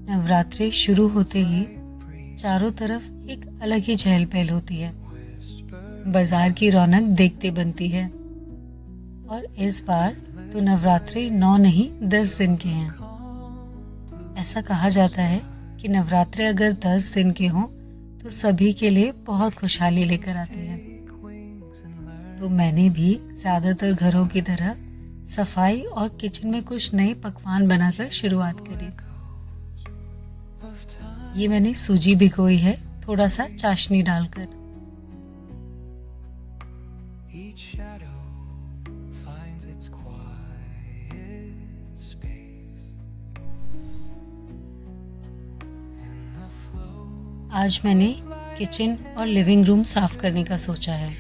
नवरात्रि शुरू होते ही चारों तरफ एक अलग ही चहल पहल होती है। बाजार की रौनक देखते बनती है। और इस बार तो नवरात्रि 9 नहीं 10 दिन के हैं। ऐसा कहा जाता है कि नवरात्रि अगर 10 दिन के हों तो सभी के लिए बहुत खुशहाली लेकर आते हैं। तो मैंने भी ज़्यादातर घरों की तरह सफाई और किचन में कुछ नए पकवान बनाकर शुरुआत करी। ये मैंने सूजी भिगोई है, थोड़ा सा चाशनी डालकर। आज मैंने किचन और लिविंग रूम साफ करने का सोचा है।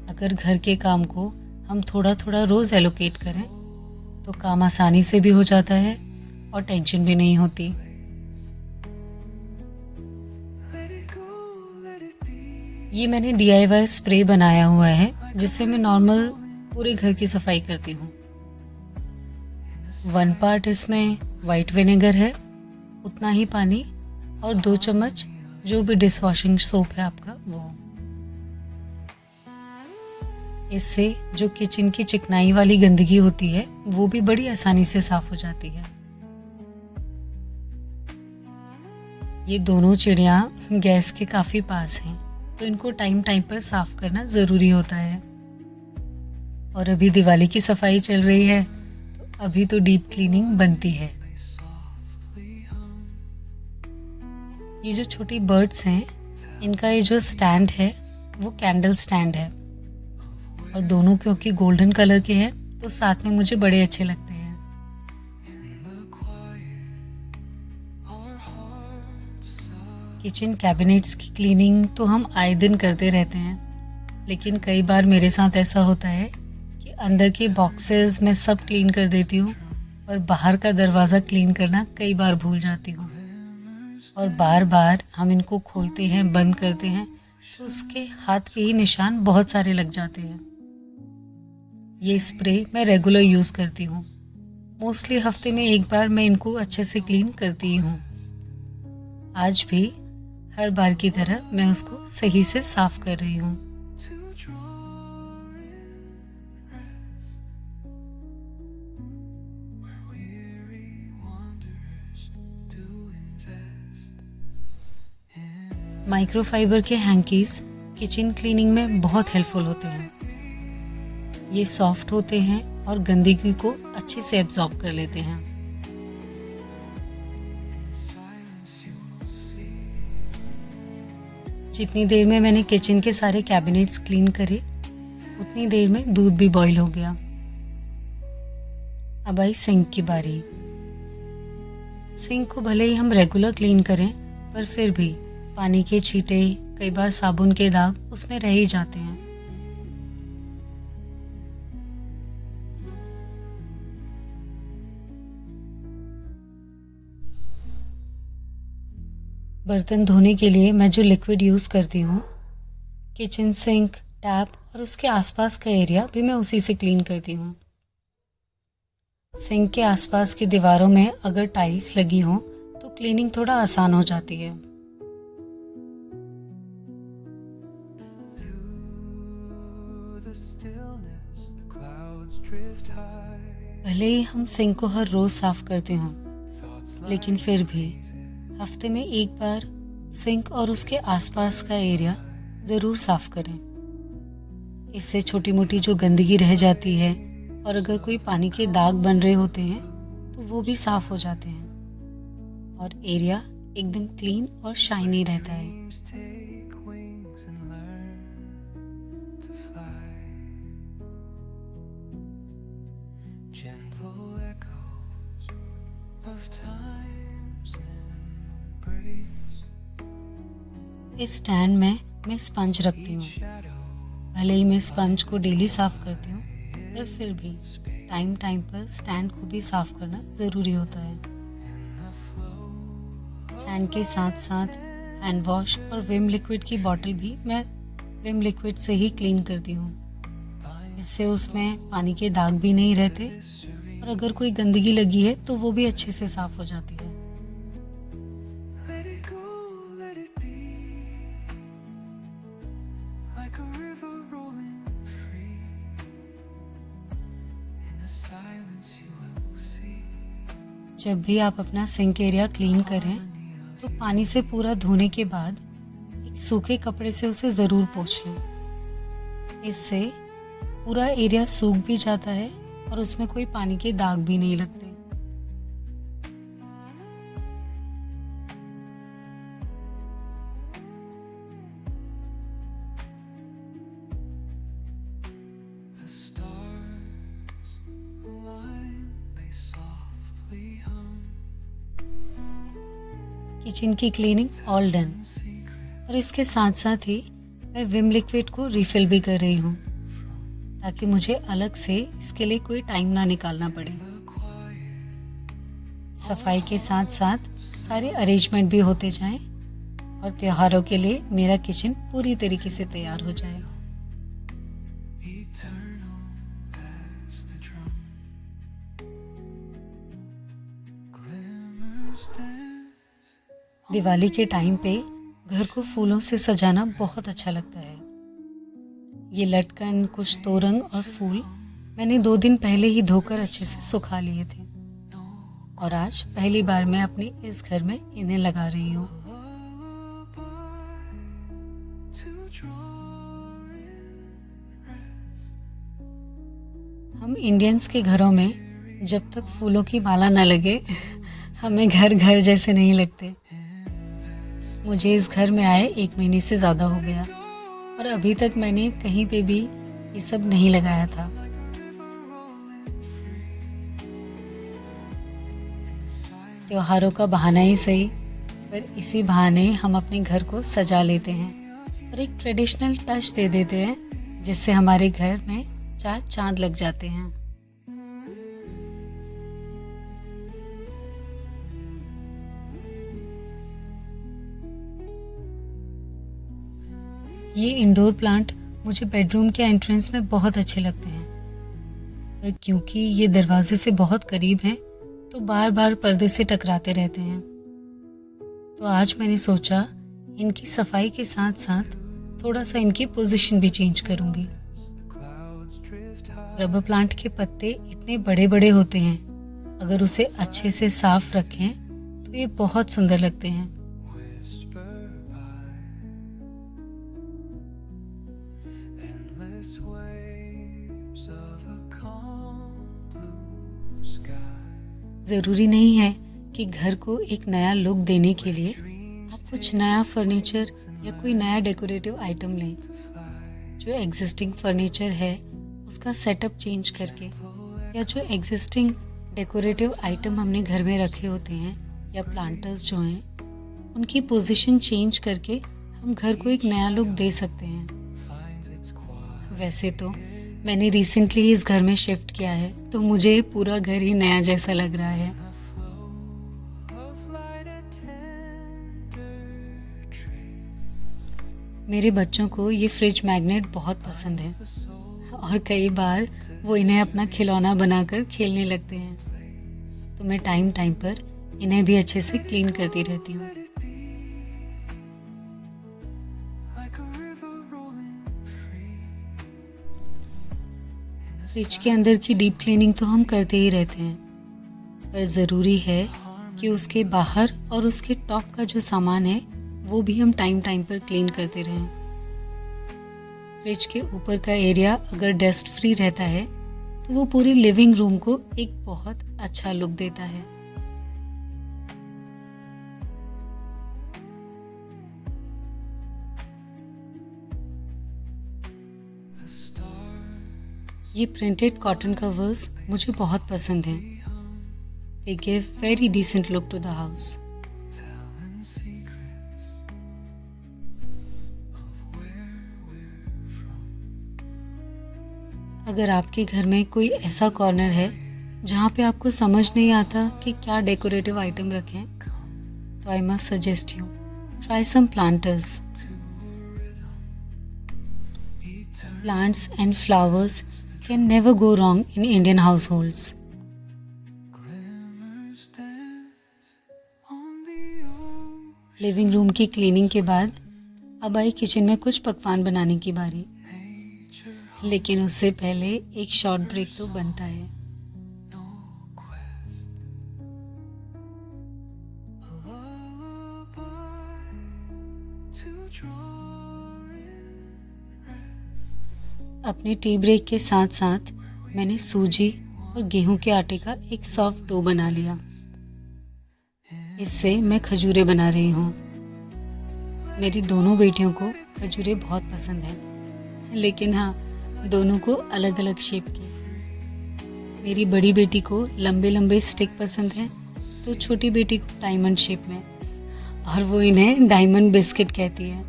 अगर घर के काम को हम थोड़ा थोड़ा रोज एलोकेट करें तो काम आसानी से भी हो जाता है और टेंशन भी नहीं होती। ये मैंने DIY स्प्रे बनाया हुआ है जिससे मैं नॉर्मल पूरे घर की सफाई करती हूँ। 1 पार्ट इसमें वाइट विनेगर है, उतना ही पानी और 2 चम्मच जो भी डिश वॉशिंग सोप है आपका वो। इससे जो किचन की चिकनाई वाली गंदगी होती है वो भी बड़ी आसानी से साफ हो जाती है। ये दोनों चिड़िया गैस के काफी पास हैं, तो इनको टाइम टाइम पर साफ करना जरूरी होता है। और अभी दिवाली की सफाई चल रही है तो अभी तो डीप क्लीनिंग बनती है। ये जो छोटी बर्ड्स हैं इनका ये जो स्टैंड है वो कैंडल स्टैंड है और दोनों क्योंकि गोल्डन कलर के हैं तो साथ में मुझे बड़े अच्छे लगते हैं। किचन कैबिनेट्स की क्लीनिंग तो हम आए दिन करते रहते हैं, लेकिन कई बार मेरे साथ ऐसा होता है कि अंदर के बॉक्सेस मैं सब क्लीन कर देती हूँ और बाहर का दरवाज़ा क्लीन करना कई बार भूल जाती हूँ। और बार बार हम इनको खोलते हैं, बंद करते हैं तो उसके हाथ के ही निशान बहुत सारे लग जाते हैं। ये स्प्रे मैं रेगुलर यूज़ करती हूँ। मोस्टली हफ्ते में एक बार मैं इनको अच्छे से क्लीन करती ही हूँ। आज भी हर बार की तरह मैं उसको सही से साफ कर रही हूँ। माइक्रोफाइबर के हैंकीज किचन क्लीनिंग में बहुत हेल्पफुल होते हैं। ये सॉफ्ट होते हैं और गंदगी को अच्छे से एब्जॉर्ब कर लेते हैं। जितनी देर में मैंने किचन के सारे कैबिनेट्स क्लीन करे उतनी देर में दूध भी बॉईल हो गया। अब आई सिंक की बारी। सिंक को भले ही हम रेगुलर क्लीन करें पर फिर भी पानी के छींटे, कई बार साबुन के दाग उसमें रह ही जाते हैं। बर्तन धोने के लिए मैं जो लिक्विड यूज़ करती हूँ, किचन सिंक, टैप और उसके आसपास का एरिया भी मैं उसी से क्लीन करती हूँ। सिंक के आसपास की दीवारों में अगर टाइल्स लगी हों तो क्लीनिंग थोड़ा आसान हो जाती है। भले ही हम सिंक को हर रोज साफ करते हों, लेकिन फिर भी हफ्ते में एक बार सिंक और उसके आसपास का एरिया ज़रूर साफ करें। इससे छोटी मोटी जो गंदगी रह जाती है और अगर कोई पानी के दाग बन रहे होते हैं तो वो भी साफ हो जाते हैं और एरिया एकदम क्लीन और शाइनी रहता है। इस स्टैंड में मैं स्पंज रखती हूँ। भले ही मैं स्पंज को डेली साफ करती हूँ पर फिर भी टाइम टाइम पर स्टैंड को भी साफ करना ज़रूरी होता है। स्टैंड के साथ साथ हैंड वॉश और विम लिक्विड की बॉटल भी मैं विम लिक्विड से ही क्लीन करती हूँ। इससे उसमें पानी के दाग भी नहीं रहते और अगर कोई गंदगी लगी है तो वो भी अच्छे से साफ हो जाती है। जब भी आप अपना सिंक एरिया क्लीन करें तो पानी से पूरा धोने के बाद एक सूखे कपड़े से उसे ज़रूर पोंछ लें। इससे पूरा एरिया सूख भी जाता है और उसमें कोई पानी के दाग भी नहीं लगते। किचन की क्लीनिंग ऑल डन और इसके साथ साथ ही मैं विम लिक्विड को रिफिल भी कर रही हूँ ताकि मुझे अलग से इसके लिए कोई टाइम ना निकालना पड़े। सफाई के साथ साथ सारे अरेंजमेंट भी होते जाएं और त्योहारों के लिए मेरा किचन पूरी तरीके से तैयार हो जाए। दिवाली के टाइम पे घर को फूलों से सजाना बहुत अच्छा लगता है। ये लटकन, कुछ तोरंग और फूल मैंने 2 दिन पहले ही धोकर अच्छे से सुखा लिए थे और आज पहली बार मैं अपने इस घर में इन्हें लगा रही हूँ। हम इंडियंस के घरों में जब तक फूलों की माला न लगे हमें घर घर जैसे नहीं लगते। मुझे इस घर में आए 1 महीने से ज़्यादा हो गया और अभी तक मैंने कहीं पे भी ये सब नहीं लगाया था। त्योहारों का बहाना ही सही, पर इसी बहाने हम अपने घर को सजा लेते हैं और एक ट्रेडिशनल टच दे देते हैं जिससे हमारे घर में 4 चांद लग जाते हैं। ये इंडोर प्लांट मुझे बेडरूम के एंट्रेंस में बहुत अच्छे लगते हैं, पर क्योंकि ये दरवाजे से बहुत करीब हैं तो बार बार पर्दे से टकराते रहते हैं। तो आज मैंने सोचा इनकी सफाई के साथ साथ थोड़ा सा इनकी पोजीशन भी चेंज करूंगी। रबर प्लांट के पत्ते इतने बड़े बड़े होते हैं, अगर उसे अच्छे से साफ रखें तो ये बहुत सुंदर लगते हैं। ज़रूरी नहीं है कि घर को एक नया लुक देने के लिए आप कुछ नया फर्नीचर या कोई नया डेकोरेटिव आइटम लें। जो एग्जिस्टिंग फर्नीचर है उसका सेटअप चेंज करके या जो एग्जिस्टिंग डेकोरेटिव आइटम हमने घर में रखे होते हैं या प्लांटर्स जो हैं उनकी पोजीशन चेंज करके हम घर को एक नया लुक दे सकते हैं। वैसे तो मैंने रिसेंटली इस घर में शिफ्ट किया है तो मुझे पूरा घर ही नया जैसा लग रहा है। मेरे बच्चों को ये फ्रिज मैग्नेट बहुत पसंद है और कई बार वो इन्हें अपना खिलौना बनाकर खेलने लगते हैं, तो मैं टाइम टाइम पर इन्हें भी अच्छे से क्लीन करती रहती हूँ। फ्रिज के अंदर की डीप क्लीनिंग तो हम करते ही रहते हैं, पर ज़रूरी है कि उसके बाहर और उसके टॉप का जो सामान है वो भी हम टाइम टाइम पर क्लीन करते रहें। फ्रिज के ऊपर का एरिया अगर डस्ट फ्री रहता है तो वो पूरी लिविंग रूम को एक बहुत अच्छा लुक देता है। ये प्रिंटेड कॉटन कवर्स मुझे बहुत पसंद हैं। They give very decent look to the house. अगर आपके घर में कोई ऐसा कॉर्नर है जहाँ पे आपको समझ नहीं आता कि क्या डेकोरेटिव आइटम रखें, तो I must suggest you try some planters. Plants and flowers can never go wrong in Indian households. Living room की क्लीनिंग के बाद अब आई किचन में कुछ पकवान बनाने की बारी, लेकिन उससे पहले एक शॉर्ट ब्रेक तो बनता है। अपने टी ब्रेक के साथ साथ मैंने सूजी और गेहूं के आटे का एक सॉफ्ट डो बना लिया। इससे मैं खजूरें बना रही हूँ। मेरी दोनों बेटियों को खजूरें बहुत पसंद है, लेकिन हाँ, दोनों को अलग अलग शेप की। मेरी बड़ी बेटी को लंबे लंबे स्टिक पसंद है, तो छोटी बेटी को डायमंड शेप में, और वो इन्हें डायमंड बिस्किट कहती है।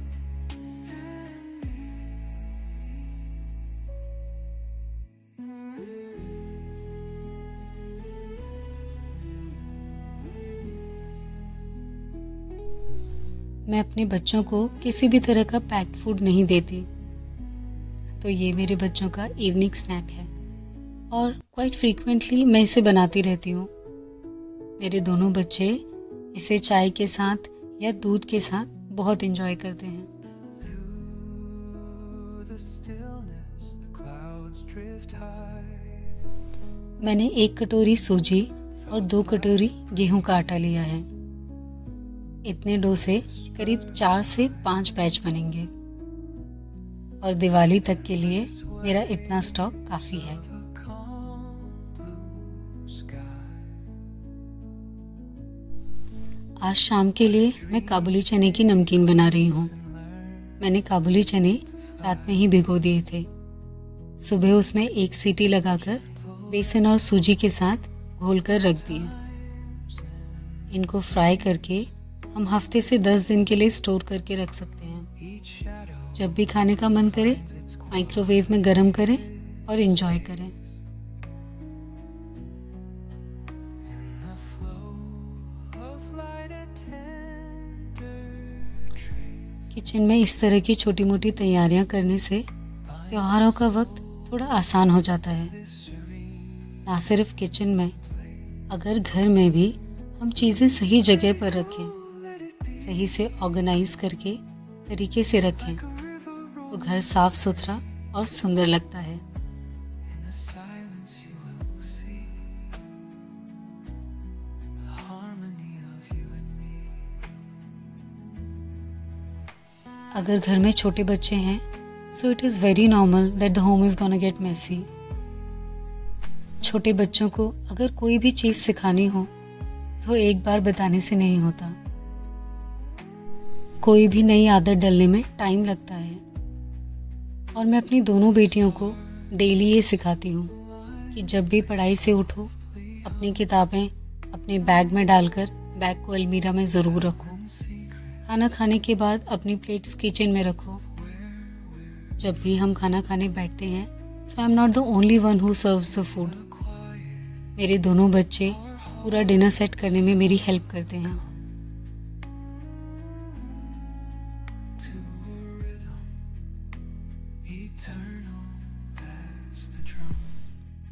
मैं अपने बच्चों को किसी भी तरह का पैक्ड फूड नहीं देती, तो ये मेरे बच्चों का इवनिंग स्नैक है और क्वाइट फ्रीक्वेंटली मैं इसे बनाती रहती हूँ। मेरे दोनों बच्चे इसे चाय के साथ या दूध के साथ बहुत एंजॉय करते हैं। मैंने 1 कटोरी सूजी और 2 कटोरी गेहूं का आटा लिया है। इतने डो से करीब 4 से 5 बैच बनेंगे और दिवाली तक के लिए मेरा इतना स्टॉक काफ़ी है। आज शाम के लिए मैं काबुली चने की नमकीन बना रही हूँ। मैंने काबुली चने रात में ही भिगो दिए थे। सुबह उसमें 1 सीटी लगाकर बेसन और सूजी के साथ घोलकर रख दिए। इनको फ्राई करके हम हफ्ते से 10 दिन के लिए स्टोर करके रख सकते हैं। जब भी खाने का मन करे, माइक्रोवेव में गरम करें और एंजॉय करें। किचन में इस तरह की छोटी मोटी तैयारियां करने से त्योहारों का वक्त थोड़ा आसान हो जाता है। ना सिर्फ किचन में, अगर घर में भी हम चीज़ें सही जगह पर रखें, सही से ऑर्गेनाइज करके तरीके से रखें, तो घर साफ सुथरा और सुंदर लगता है। अगर घर में छोटे बच्चे हैं, so it is very normal that the home is gonna get messy. छोटे बच्चों को अगर कोई भी चीज़ सिखानी हो तो एक बार बताने से नहीं होता। कोई भी नई आदत डलने में टाइम लगता है, और मैं अपनी दोनों बेटियों को डेली ये सिखाती हूँ कि जब भी पढ़ाई से उठो, अपनी किताबें अपने बैग में डालकर बैग को अलमीरा में ज़रूर रखो। खाना खाने के बाद अपनी प्लेट्स किचन में रखो। जब भी हम खाना खाने बैठते हैं, so I am not the only one who serves the food. मेरे दोनों बच्चे पूरा डिनर सेट करने में मेरी हेल्प करते हैं।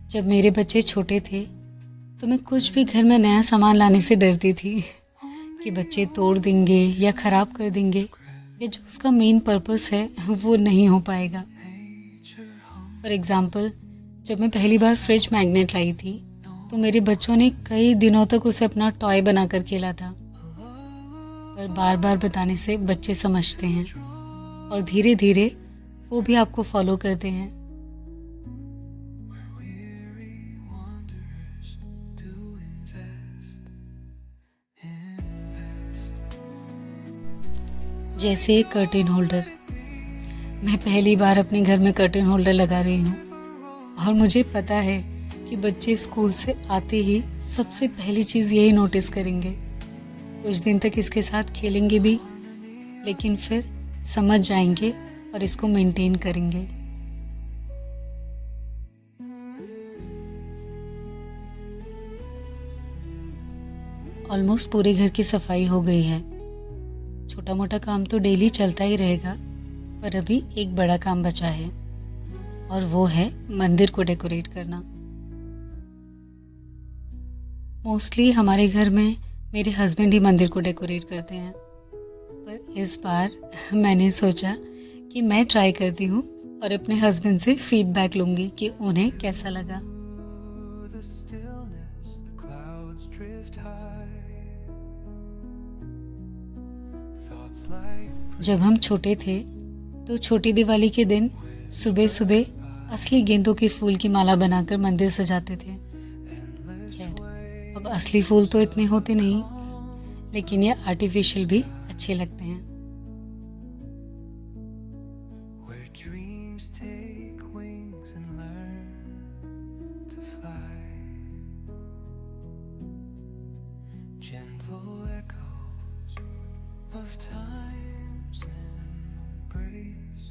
जब मेरे बच्चे छोटे थे तो मैं कुछ भी घर में नया सामान लाने से डरती थी कि बच्चे तोड़ देंगे या ख़राब कर देंगे, या जो उसका मेन पर्पस है वो नहीं हो पाएगा। फॉर एग्ज़ाम्पल, जब मैं पहली बार फ्रिज मैग्नेट लाई थी तो मेरे बच्चों ने कई दिनों तक उसे अपना टॉय बनाकर खेला था, पर बार बार बताने से बच्चे समझते हैं और धीरे धीरे वो भी आपको फॉलो करते हैं। जैसे एक कर्टेन होल्डर। मैं पहली बार अपने घर में कर्टेन होल्डर लगा रही हूँ, और मुझे पता है कि बच्चे स्कूल से आते ही सबसे पहली चीज़ यही नोटिस करेंगे। कुछ दिन तक इसके साथ खेलेंगे भी, लेकिन फिर समझ जाएंगे और इसको मेंटेन करेंगे। ऑलमोस्ट पूरे घर की सफाई हो गई है। छोटा मोटा काम तो डेली चलता ही रहेगा, पर अभी एक बड़ा काम बचा है, और वो है मंदिर को डेकोरेट करना। मोस्टली हमारे घर में मेरे हस्बैंड ही मंदिर को डेकोरेट करते हैं, पर इस बार मैंने सोचा कि मैं ट्राई करती हूँ और अपने हस्बैंड से फीडबैक लूँगी कि उन्हें कैसा लगा। जब हम छोटे थे तो छोटी दिवाली के दिन सुबह सुबह असली गेंदों के फूल की माला बनाकर मंदिर सजाते थे। खैर, अब असली फूल तो इतने होते नहीं, लेकिन ये आर्टिफिशियल भी अच्छे लगते हैं। Gentle echoes of time's embrace.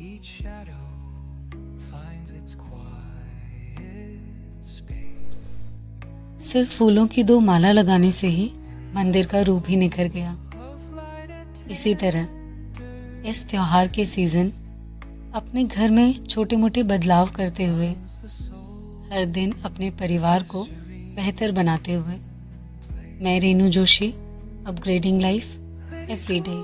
Each shadow finds its quiet space. सिर्फ फूलों की 2 माला लगाने से ही मंदिर का रूप ही निखर गया। इसी तरह इस त्योहार के सीजन अपने घर में छोटे मोटे बदलाव करते हुए, हर दिन अपने परिवार को बेहतर बनाते हुए, मैं Renu Joshi, upgrading life every day.